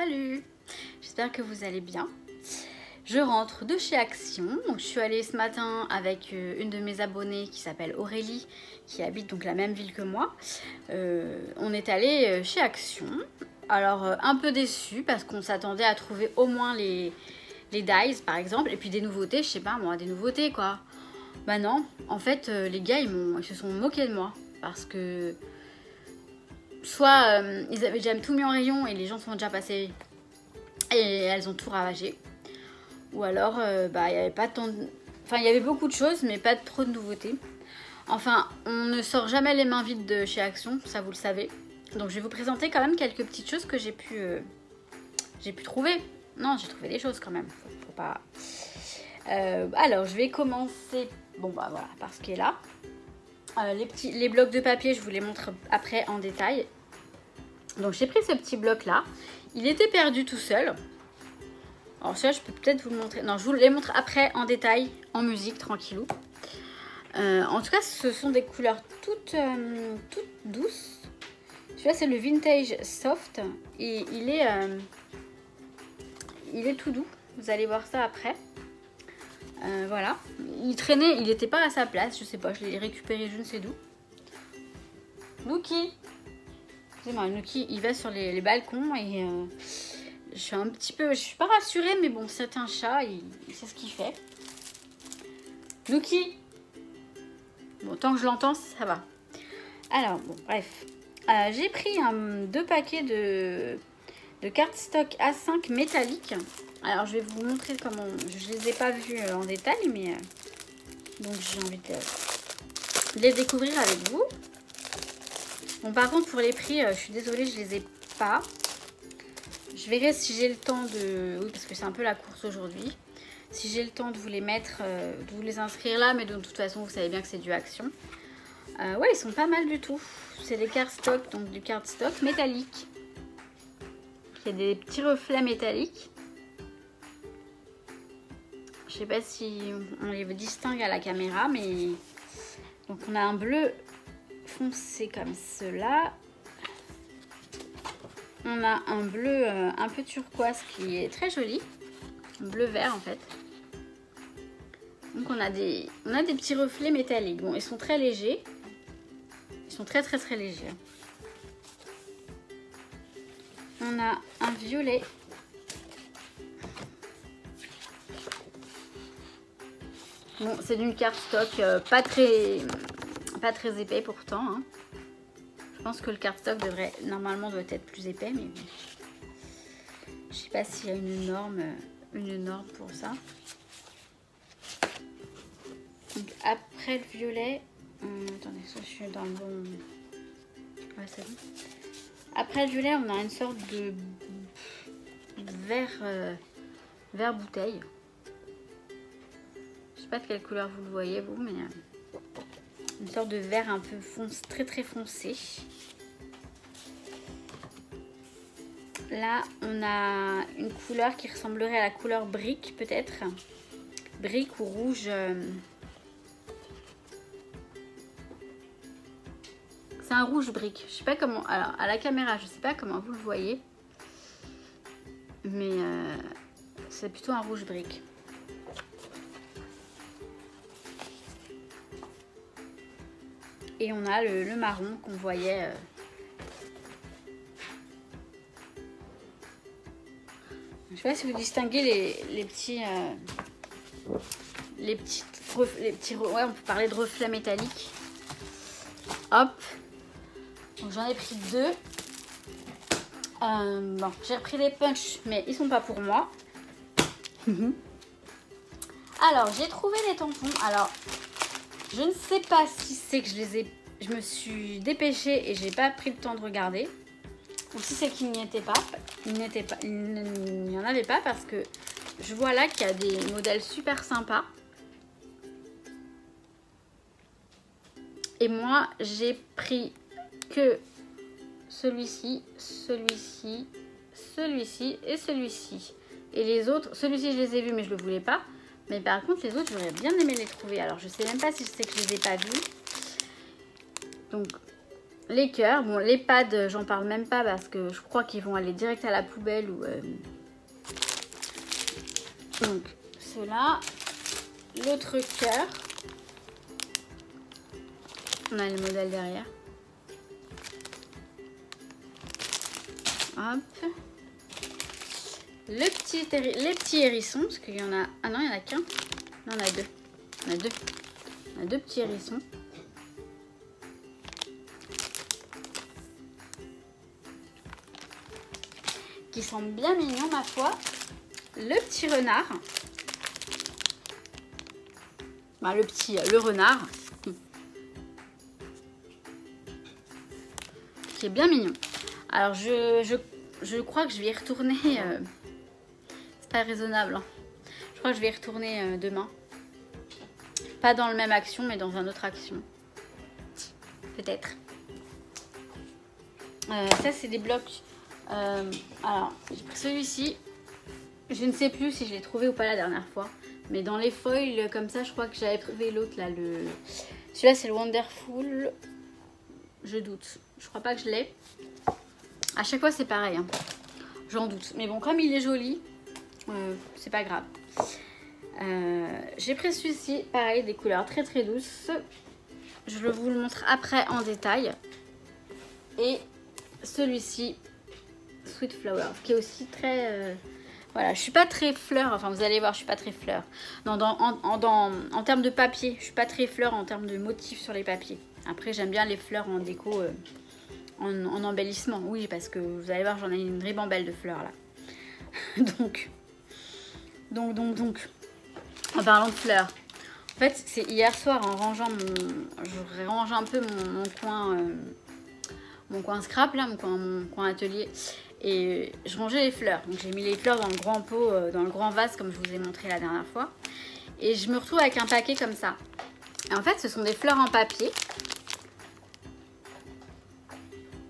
Salut, j'espère que vous allez bien. Je rentre de chez Action, donc je suis allée ce matin avec une de mes abonnées qui s'appelle Aurélie, qui habite donc la même ville que moi. On est allé chez Action, alors un peu déçue parce qu'on s'attendait à trouver au moins les dies par exemple, et puis des nouveautés, je sais pas moi, des nouveautés quoi. Bah non, en fait les gars ils se sont moqués de moi parce que soit ils avaient déjà tout mis en rayon et les gens sont déjà passés et elles ont tout ravagé. Ou alors, bah, il y avait pas tant de... Enfin, il y avait beaucoup de choses, mais pas trop de nouveautés. Enfin, on ne sort jamais les mains vides de chez Action, ça vous le savez. Donc, je vais vous présenter quand même quelques petites choses que j'ai pu trouver. Non, j'ai trouvé des choses quand même. Faut pas... alors, je vais commencer... Bon, bah voilà, par ce qui est là. Les blocs de papier, je vous les montre après en détail. Donc, j'ai pris ce petit bloc-là. Il était perdu tout seul. Alors ça, je peux peut-être vous le montrer. Non, je vous les montre après en détail, en musique, tranquillou. En tout cas, ce sont des couleurs toutes douces. Celui-là, c'est le Vintage Soft. Et il est tout doux. Vous allez voir ça après. Voilà. Il traînait, il n'était pas à sa place. Je sais pas, je l'ai récupéré je ne sais d'où. Nuki. Excusez-moi, Nuki, il va sur les balcons et... je suis un petit peu... Je suis pas rassurée, mais bon, c'est un chat, il sait ce qu'il fait. Nuki. Bon, tant que je l'entends, ça va. Alors, bon, bref. J'ai pris 2 paquets de cardstock A5 métalliques. Alors, je vais vous montrer comment... Je les ai pas vus en détail, mais... donc, j'ai envie de les découvrir avec vous. Bon, par contre, pour les prix, je suis désolée, je les ai pas. Je verrai si j'ai le temps de... Oui, parce que c'est un peu la course aujourd'hui. Si j'ai le temps de vous les mettre, de vous les inscrire là. Mais de toute façon, vous savez bien que c'est du Action. Ouais, ils sont pas mal du tout. C'est des cardstock, donc du cardstock métallique. Il y a des petits reflets métalliques. Je sais pas si on les distingue à la caméra, mais... donc on a un bleu foncé comme cela. On a un bleu un peu turquoise qui est très joli. Bleu vert en fait. Donc on a des petits reflets métalliques. Bon, ils sont très légers. Ils sont très légers. On a un violet. Bon, c'est d'une cardstock pas très épais pourtant. Hein. Je pense que le cardstock normalement doit être plus épais, mais je sais pas s'il y a une norme pour ça. Donc après le violet, attendez, ça je suis dans le bon. Ouais, c'est bon. Après le violet, on a une sorte de vert bouteille. Je sais pas de quelle couleur vous le voyez vous, mais une sorte de vert un peu foncé, très foncé. Là, on a une couleur qui ressemblerait à la couleur brique, peut-être. Brique ou rouge. C'est un rouge brique. Je sais pas comment... Alors, à la caméra, je sais pas comment vous le voyez. Mais c'est plutôt un rouge brique. Et on a le marron qu'on voyait... Je sais pas si vous distinguez les petits... ouais, on peut parler de reflets métalliques. Hop. Donc j'en ai pris 2. Bon, j'ai repris les punch, mais ils sont pas pour moi. Alors, j'ai trouvé les tampons. Alors, je ne sais pas si c'est que je me suis dépêchée et j'ai pas pris le temps de regarder. Ou si c'est qu'il n'y était pas. Il n'y en avait pas parce que je vois là qu'il y a des modèles super sympas. Et moi, j'ai pris que celui-ci, celui-ci, celui-ci et celui-ci. Et les autres, celui-ci je les ai vus mais je ne le voulais pas. Mais par contre les autres j'aurais bien aimé les trouver. Alors je sais même pas si c'est que je les ai pas vus. Donc les cœurs. Bon, les pads, j'en parle même pas parce que je crois qu'ils vont aller direct à la poubelle. Ou, donc, ceux-là. L'autre cœur. On a le modèle derrière. Hop. Les petits hérissons, parce qu'il y en a... Ah non, il n'y en a qu'un. Non, on a deux. On a deux. On a deux petits hérissons. Qui sont bien mignons, ma foi. Le petit renard. Bah, le renard. Qui est bien mignon. Alors, je crois que je vais y retourner... c'est pas raisonnable. Hein. Je crois que je vais y retourner demain. Pas dans le même action, mais dans un autre action. Peut-être. Ça, c'est des blocs. Alors, j'ai pris celui-ci. Je ne sais plus si je l'ai trouvé ou pas la dernière fois. Mais dans les foils, comme ça, je crois que j'avais trouvé l'autre, là. Celui-là, c'est le Wonderful. Je doute. Je crois pas que je l'ai. À chaque fois, c'est pareil. Hein. J'en doute. Mais bon, comme il est joli, c'est pas grave. J'ai pris celui-ci, pareil, des couleurs très très douces. Je vous le montre après en détail. Et celui-ci, Sweet Flower, qui est aussi très... voilà, je suis pas très fleur, enfin vous allez voir, je suis pas très fleur. En termes de papier, je suis pas très fleur en termes de motifs sur les papiers. Après, j'aime bien les fleurs en déco, en embellissement. Oui, parce que vous allez voir, j'en ai une ribambelle de fleurs là. donc, en parlant de fleurs, en fait, c'est hier soir en rangeant je range un peu mon coin scrap là, mon coin atelier. Et je rangeais les fleurs. Donc j'ai mis les fleurs dans le grand pot, dans le grand vase comme je vous ai montré la dernière fois. Et je me retrouve avec un paquet comme ça. Et en fait, ce sont des fleurs en papier.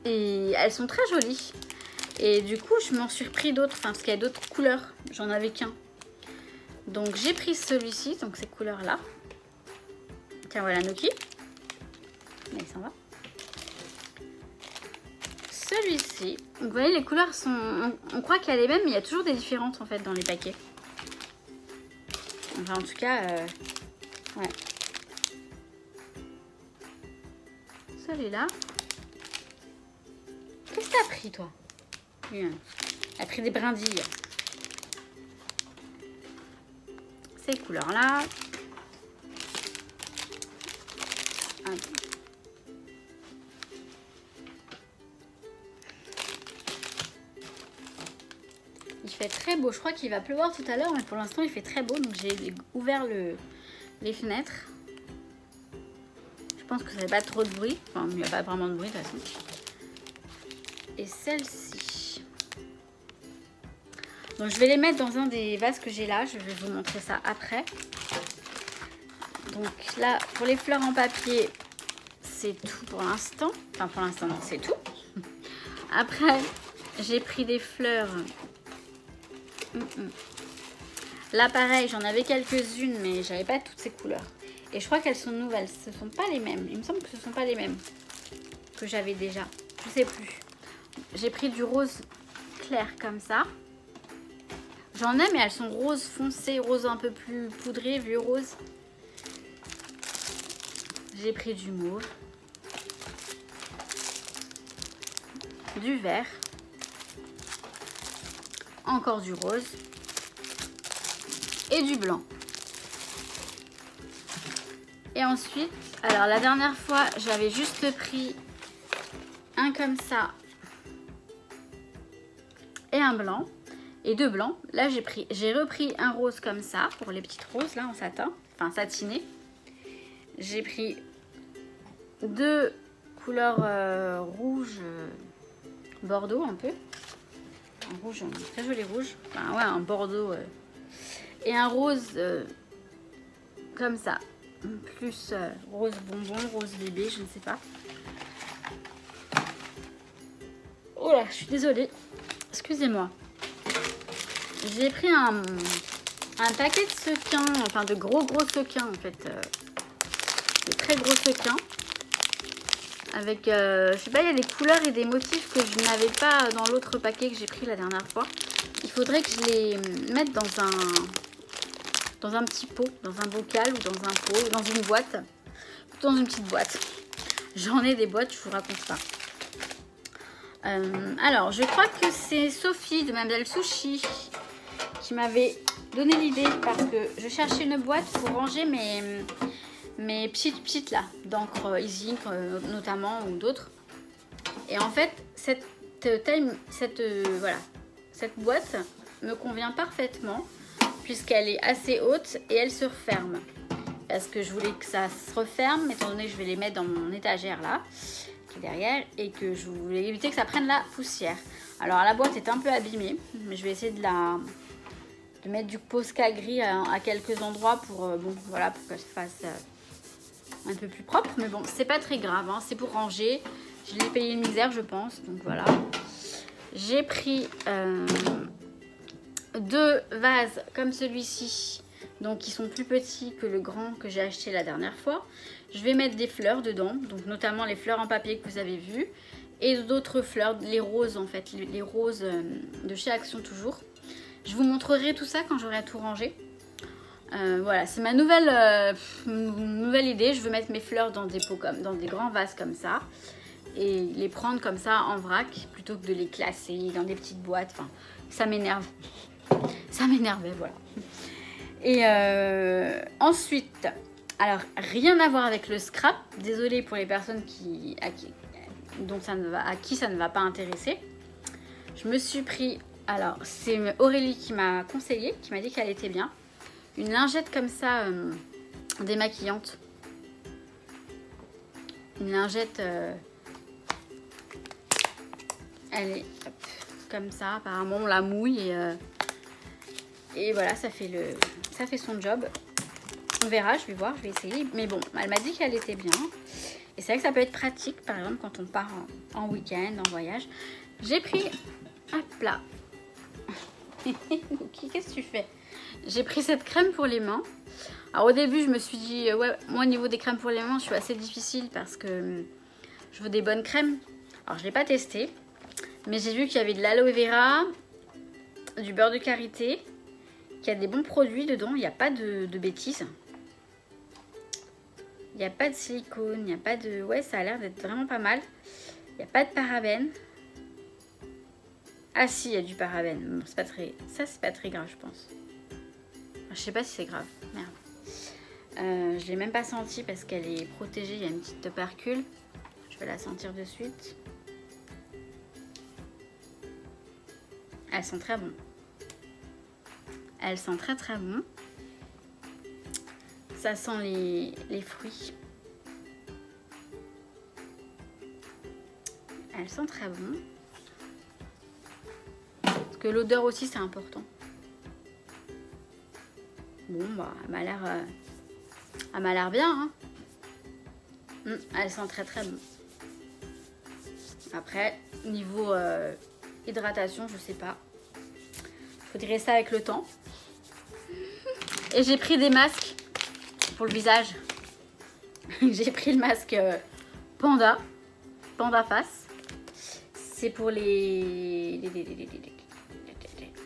Et elles sont très jolies. Et du coup, je m'en suis repris d'autres, parce qu'il y a d'autres couleurs. J'en avais qu'un. Donc j'ai pris celui-ci, donc ces couleurs-là. Tiens, voilà Noki. Mais il s'en va. Celui-ci, vous voyez les couleurs sont, on croit qu'il y a les mêmes mais il y a toujours des différences en fait dans les paquets. Enfin en tout cas, ouais. Celui-là. Qu'est-ce que t'as pris toi? Elle a pris des brindilles. Ces couleurs-là. Il fait très beau. Je crois qu'il va pleuvoir tout à l'heure, mais pour l'instant il fait très beau. Donc j'ai ouvert les fenêtres. Je pense que ça fait pas trop de bruit. Enfin, il n'y a pas vraiment de bruit de toute façon. Et celle-ci. Donc je vais les mettre dans un des vases que j'ai là. Je vais vous montrer ça après. Donc là, pour les fleurs en papier, c'est tout pour l'instant. Enfin pour l'instant, non, c'est tout. Après, j'ai pris des fleurs. Là pareil, j'en avais quelques-unes mais j'avais pas toutes ces couleurs. Et je crois qu'elles sont nouvelles, ce sont pas les mêmes. Il me semble que ce sont pas les mêmes que j'avais déjà. Je sais plus. J'ai pris du rose clair comme ça. J'en ai mais elles sont rose foncé, rose un peu plus poudré, vieux rose. J'ai pris du mauve. Du vert. Encore du rose et du blanc. Et ensuite, alors la dernière fois, j'avais juste pris un comme ça et un blanc et deux blancs. Là, j'ai repris un rose comme ça pour les petites roses là en satin, enfin satiné. J'ai pris deux couleurs rouge bordeaux un peu. Un rouge, un très joli rouge. Enfin, ouais, un bordeaux. Et un rose comme ça. Plus rose bonbon, rose bébé, je ne sais pas. Oh là, je suis désolée. Excusez-moi. J'ai pris un paquet de sequins, enfin de gros sequins en fait. De très gros sequins. avec, je sais pas, il y a des couleurs et des motifs que je n'avais pas dans l'autre paquet que j'ai pris la dernière fois. Il faudrait que je les mette dans un petit pot, dans un bocal ou dans un pot, dans une boîte. Dans une petite boîte. J'en ai des boîtes, je vous raconte pas. Alors, je crois que c'est Sophie de Mademoiselle Sushi qui m'avait donné l'idée parce que je cherchais une boîte pour ranger mes petites là, d'encre Easy Ink notamment ou d'autres. Et en fait, cette boîte me convient parfaitement puisqu'elle est assez haute et elle se referme. Parce que je voulais que ça se referme, étant donné que je vais les mettre dans mon étagère là, qui est derrière, et que je voulais éviter que ça prenne la poussière. Alors la boîte est un peu abîmée, mais je vais essayer de mettre du Posca gris à quelques endroits pour, pour qu'elle se fasse un peu plus propre. Mais bon, c'est pas très grave, hein, c'est pour ranger. Je l'ai payé une misère, je pense, donc voilà. J'ai pris 2 vases comme celui-ci. Donc qui sont plus petits que le grand que j'ai acheté la dernière fois. Je vais mettre des fleurs dedans, donc notamment les fleurs en papier que vous avez vues. Et d'autres fleurs, les roses en fait, les roses de chez Action toujours. Je vous montrerai tout ça quand j'aurai tout rangé. Voilà, c'est ma nouvelle idée. Je veux mettre mes fleurs dans des pots dans des grands vases comme ça. Et les prendre comme ça en vrac, plutôt que de les classer dans des petites boîtes. Enfin, ça m'énerve. Ça m'énervait, voilà. Et ensuite, alors rien à voir avec le scrap, désolée pour les personnes à qui ça ne va pas intéresser. Je me suis pris, alors c'est Aurélie qui m'a conseillé, qui m'a dit qu'elle était bien, une lingette comme ça démaquillante. Une lingette, elle est comme ça, apparemment on la mouille et voilà, ça fait son job. On verra, je vais voir, je vais essayer. Mais bon, elle m'a dit qu'elle était bien. Et c'est vrai que ça peut être pratique, par exemple, quand on part en week-end, en voyage. J'ai pris... Hop là. Qu'est-ce que tu fais? J'ai pris cette crème pour les mains. Alors au début, je me suis dit... Ouais, moi au niveau des crèmes pour les mains, je suis assez difficile parce que je veux des bonnes crèmes. Alors je ne l'ai pas testé. Mais j'ai vu qu'il y avait de l'aloe vera, du beurre de karité... Il y a des bons produits dedans, il n'y a pas de bêtises. Il n'y a pas de silicone, il n'y a pas de... Ouais, ça a l'air d'être vraiment pas mal. Il n'y a pas de parabènes. Ah si, il y a du parabène. Bon, c'est pas très... Ça, c'est pas très grave, je pense. Enfin, je sais pas si c'est grave. Merde. Je l'ai même pas senti parce qu'elle est protégée. Il y a une petite tubercule. Je vais la sentir de suite. Elles sont très bonnes. Elles sont très très bon. Ça sent les fruits. Elles sont très bonnes. Parce que l'odeur aussi c'est important. Bon bah elle m'a l'air bien. Hein. Elles sont très très bonnes. Après niveau hydratation je sais pas. Faudrait ça avec le temps. Et j'ai pris des masques pour le visage. J'ai pris le masque Panda Face. C'est pour les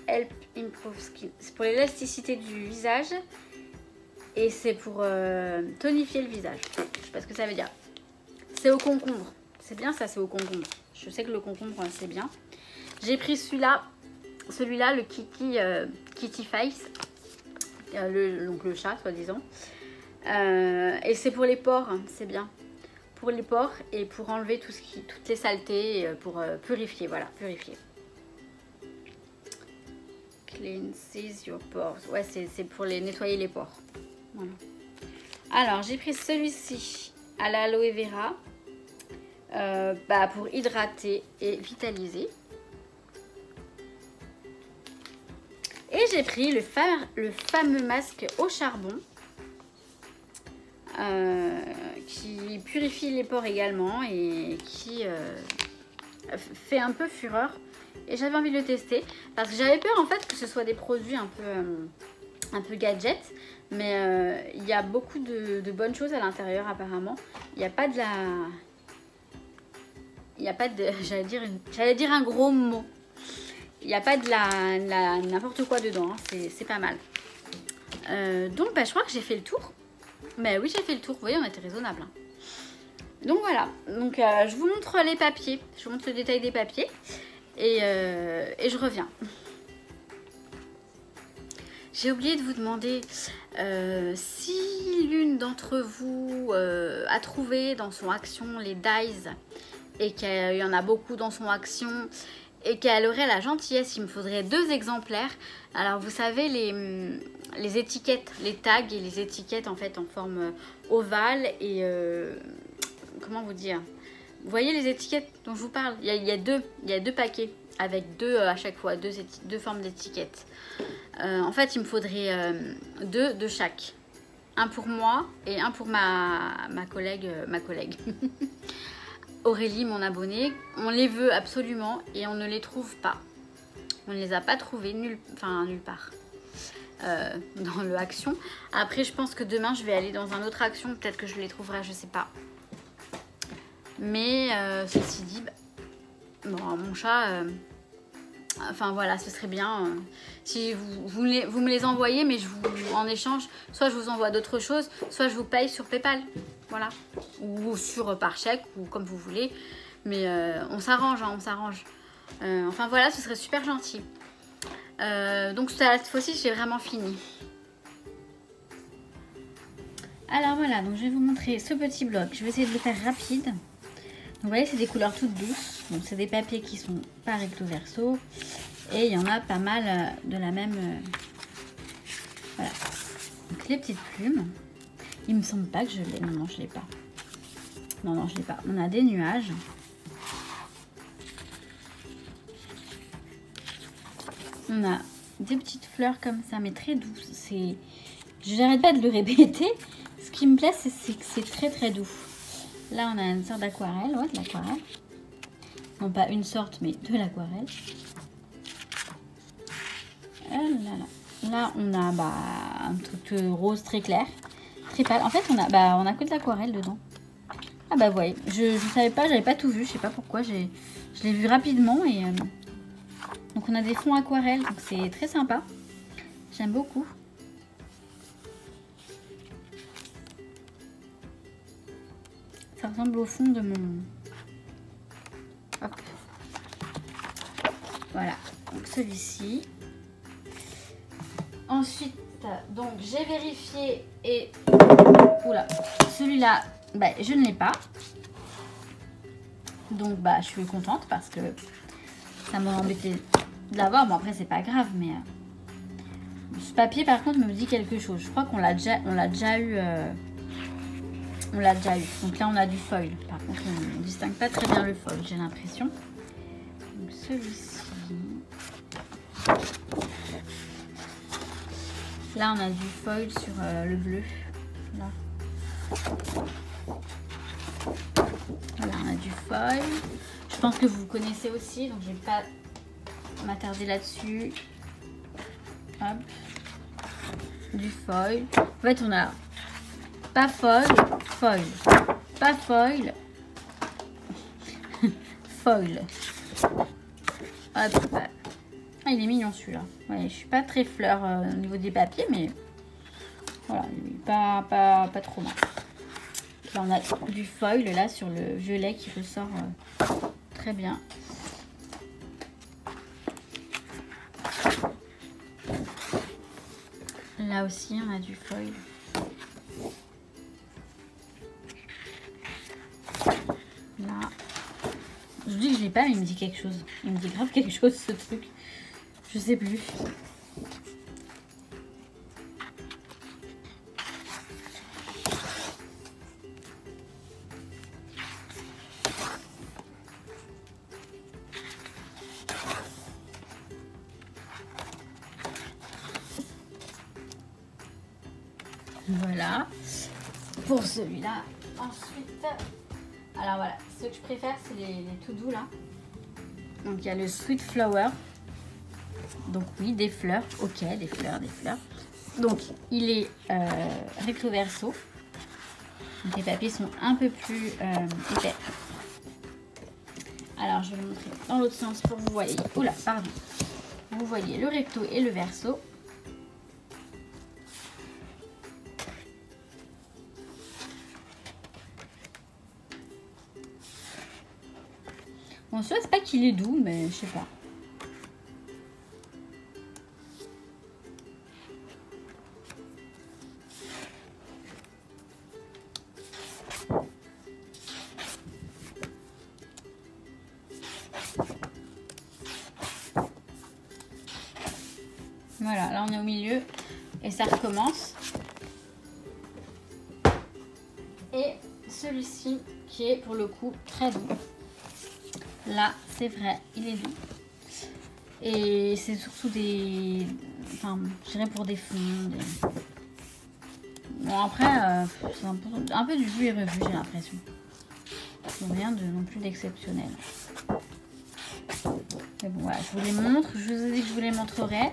Help Improve Skin. C'est pour l'élasticité du visage. Et c'est pour tonifier le visage. Je sais pas ce que ça veut dire. C'est au concombre. C'est bien ça, c'est au concombre. Je sais que le concombre c'est bien. J'ai pris celui-là, le Kitty Face. Donc le chat soi-disant. Et c'est pour les pores, hein, c'est bien. Pour les pores et pour enlever toutes les saletés, pour purifier, voilà, purifier. Cleanses your pores. Ouais, c'est pour nettoyer les pores. Voilà. Alors, j'ai pris celui-ci à l'aloe vera pour hydrater et vitaliser. Et j'ai pris le fameux masque au charbon qui purifie les pores également et qui fait un peu fureur. Et j'avais envie de le tester parce que j'avais peur en fait que ce soit des produits un peu gadget. Mais il y a beaucoup de bonnes choses à l'intérieur apparemment. Il n'y a pas de il n'y a pas de... J'allais dire un gros mot. Il n'y a pas de n'importe quoi dedans. Hein. C'est pas mal. Donc, bah, je crois que j'ai fait le tour. Mais oui, j'ai fait le tour. Vous voyez, on était raisonnable. Hein. Donc, voilà. Donc, je vous montre les papiers. Je vous montre le détail des papiers. Et je reviens. J'ai oublié de vous demander si l'une d'entre vous a trouvé dans son action les dies et qu'il y en a beaucoup dans son action et qu'elle aurait la gentillesse, il me faudrait 2 exemplaires. Alors vous savez les étiquettes, les tags et les étiquettes en fait en forme ovale et comment vous dire, vous voyez les étiquettes dont je vous parle, il y a deux paquets avec 2 à chaque fois, 2 formes d'étiquettes. En fait il me faudrait 2 de chaque, un pour moi et un pour ma collègue Aurélie, mon abonnée. On les veut absolument et on ne les trouve pas. On ne les a pas trouvés nulle part dans le action. Après, je pense que demain, je vais aller dans un autre action. Peut-être que je les trouverai, je sais pas. Mais ceci dit, bon, mon chat... enfin voilà, ce serait bien si vous me les envoyez, mais en échange, soit je vous envoie d'autres choses, soit je vous paye sur PayPal. Voilà, ou par chèque, ou comme vous voulez. Mais on s'arrange, hein, on s'arrange. Enfin voilà, ce serait super gentil. Donc cette fois-ci, j'ai vraiment fini. Alors voilà, donc je vais vous montrer ce petit bloc. Je vais essayer de le faire rapide. Donc, vous voyez, c'est des couleurs toutes douces. Donc c'est des papiers qui sont pas recto verso. Et il y en a pas mal de la même... Voilà. Donc les petites plumes. Il me semble pas que je l'ai. Non, je l'ai pas. Non, je l'ai pas. On a des nuages. On a des petites fleurs comme ça, mais très douces. C'est... Je n'arrête pas de le répéter. Ce qui me plaît, c'est que c'est très très doux. Là, on a une sorte d'aquarelle. Ouais, de l'aquarelle. Non, pas une sorte, mais de l'aquarelle. Là, on a un truc rose très clair. Très pâle. En fait, on a que de l'aquarelle dedans. Ah bah, vous voyez. Je savais pas, j'avais pas tout vu. Je sais pas pourquoi. Je l'ai vu rapidement. Et donc, on a des fonds aquarelles. Donc, c'est très sympa. J'aime beaucoup. Ça ressemble au fond de mon... Hop. Voilà. Donc, celui-ci. Ensuite, donc, j'ai vérifié et... Oula. Celui-là, je ne l'ai pas. Donc, je suis contente parce que ça m'a embêté de l'avoir. Bon, après, c'est pas grave, mais... ce papier, par contre, me dit quelque chose. Je crois qu'on l'a déjà eu... On l'a déjà eu. Donc là, on a du foil. Par contre, on ne distingue pas très bien le foil, j'ai l'impression. Donc celui-ci. Là, on a du foil sur le bleu. Là. Voilà, on a du foil. Je pense que vous connaissez aussi, donc je ne vais pas m'attarder là-dessus. Hop. Du foil. En fait, on a pas foil, foil. Pas foil, foil. Hop. Ah, il est mignon celui-là. Ouais, je suis pas très fleur au niveau des papiers, mais voilà, pas trop mal. Là, on a du foil là sur le violet qui ressort très bien. Là aussi, on a du foil. Là. Je vous dis que je l'ai pas, mais il me dit quelque chose. Il me dit grave quelque chose, ce truc. Je sais plus. Voilà. Pour celui-là. Ensuite, alors voilà, ce que je préfère, c'est les tout doux là. Donc il y a le Sweet Flower. Donc oui, des fleurs. Ok, des fleurs. Donc il est recto verso. Donc, les papiers sont un peu plus épais. Alors je vais le montrer dans l'autre sens pour que vous voyez. Oula, pardon. Vous voyez le recto et le verso. Bon, celui-là, c'est pas qu'il est doux, mais je sais pas. Voilà, là on est au milieu et ça recommence. Et celui-ci qui est pour le coup très doux. Là, c'est vrai, il est doux. Et c'est surtout des... Enfin, je dirais pour des fonds. Bon, après, c'est un peu du vu et revu, j'ai l'impression. Rien de non plus d'exceptionnel. Mais bon, voilà, je vous les montre. Je vous ai dit que je vous les montrerai.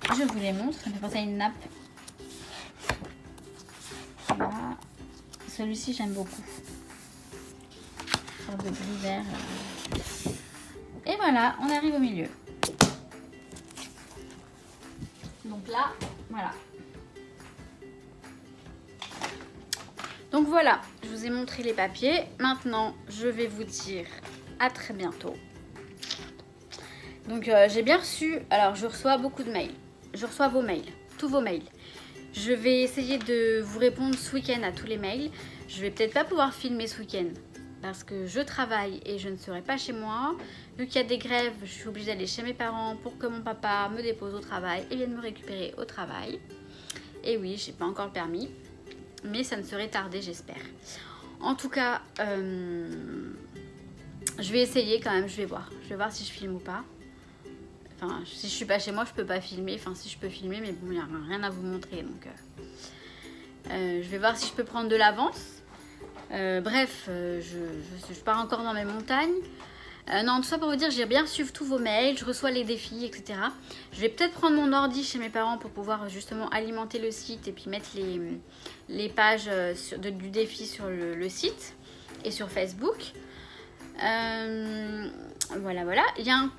Je vous les montre. Ça me fait penser à une nappe. Voilà. Celui-ci, j'aime beaucoup. Sorte de gris vert. Et voilà, on arrive au milieu. Donc là, voilà. Donc voilà, je vous ai montré les papiers. Maintenant, je vais vous dire à très bientôt. Donc j'ai bien reçu, alors je reçois beaucoup de mails. Je reçois vos mails, tous vos mails. Je vais essayer de vous répondre ce week-end à tous les mails. Je vais peut-être pas pouvoir filmer ce week-end parce que je travaille et je ne serai pas chez moi. Vu qu'il y a des grèves, je suis obligée d'aller chez mes parents pour que mon papa me dépose au travail et vienne me récupérer au travail. Et oui, j'ai pas encore le permis, mais ça ne serait tardé, j'espère. En tout cas, je vais essayer quand même, je vais voir si je filme ou pas. Enfin, si je suis pas chez moi, je peux pas filmer. Enfin, si je peux filmer, mais bon, il n'y a rien à vous montrer. Donc, je vais voir si je peux prendre de l'avance. Bref, je pars encore dans mes montagnes. Non, tout ça pour vous dire, j'ai bien reçu tous vos mails. Je reçois les défis, etc. Je vais peut-être prendre mon ordi chez mes parents pour pouvoir justement alimenter le site et puis mettre les pages du défi sur le site et sur Facebook. Voilà, voilà. Il y a un...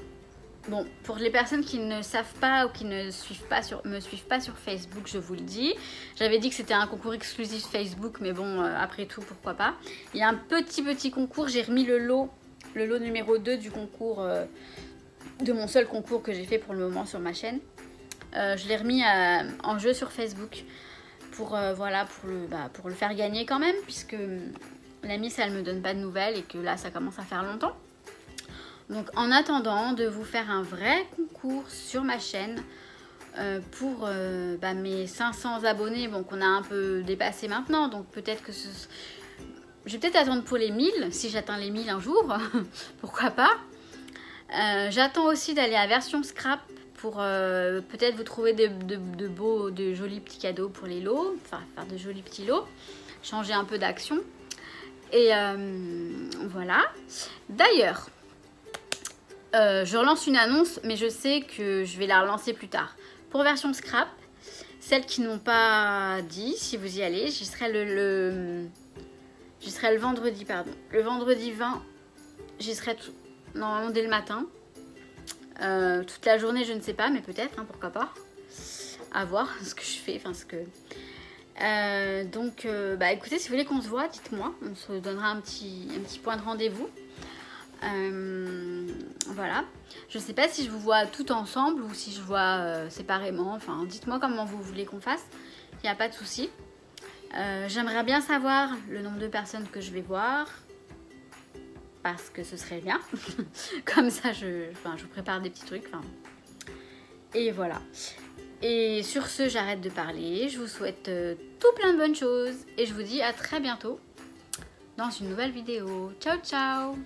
Bon, pour les personnes qui ne savent pas ou qui ne me suivent pas sur Facebook, je vous le dis. J'avais dit que c'était un concours exclusif Facebook, mais bon, après tout, pourquoi pas. Il y a un petit concours, j'ai remis le lot numéro 2 du concours, de mon seul concours que j'ai fait pour le moment sur ma chaîne. Je l'ai remis en jeu sur Facebook pour, voilà, pour le faire gagner quand même, puisque la Miss, elle me donne pas de nouvelles et que là, ça commence à faire longtemps. Donc en attendant de vous faire un vrai concours sur ma chaîne pour mes 500 abonnés, bon, qu'on a un peu dépassé maintenant, donc peut-être que je vais peut-être attendre pour les 1000, si j'atteins les 1000 un jour, pourquoi pas. J'attends aussi d'aller à version scrap pour peut-être vous trouver de jolis petits cadeaux pour les lots, enfin faire de jolis petits lots, changer un peu d'action. Et voilà. D'ailleurs, je relance une annonce, mais je sais que je vais la relancer plus tard. Pour version scrap, celles qui n'ont pas dit, si vous y allez, j'y serai le vendredi, pardon. Le vendredi 20, j'y serai normalement dès le matin. Toute la journée, je ne sais pas, mais peut-être, hein, pourquoi pas. À voir ce que je fais, enfin ce que... donc, écoutez, si vous voulez qu'on se voit, dites-moi. On se donnera un petit point de rendez-vous. Voilà, je sais pas si je vous vois tout ensemble ou si je vois séparément, enfin dites-moi comment vous voulez qu'on fasse, il n'y a pas de souci. J'aimerais bien savoir le nombre de personnes que je vais voir parce que ce serait bien. Comme ça je vous prépare des petits trucs, et voilà. Et sur ce, j'arrête de parler, je vous souhaite tout plein de bonnes choses et je vous dis à très bientôt dans une nouvelle vidéo. Ciao ciao.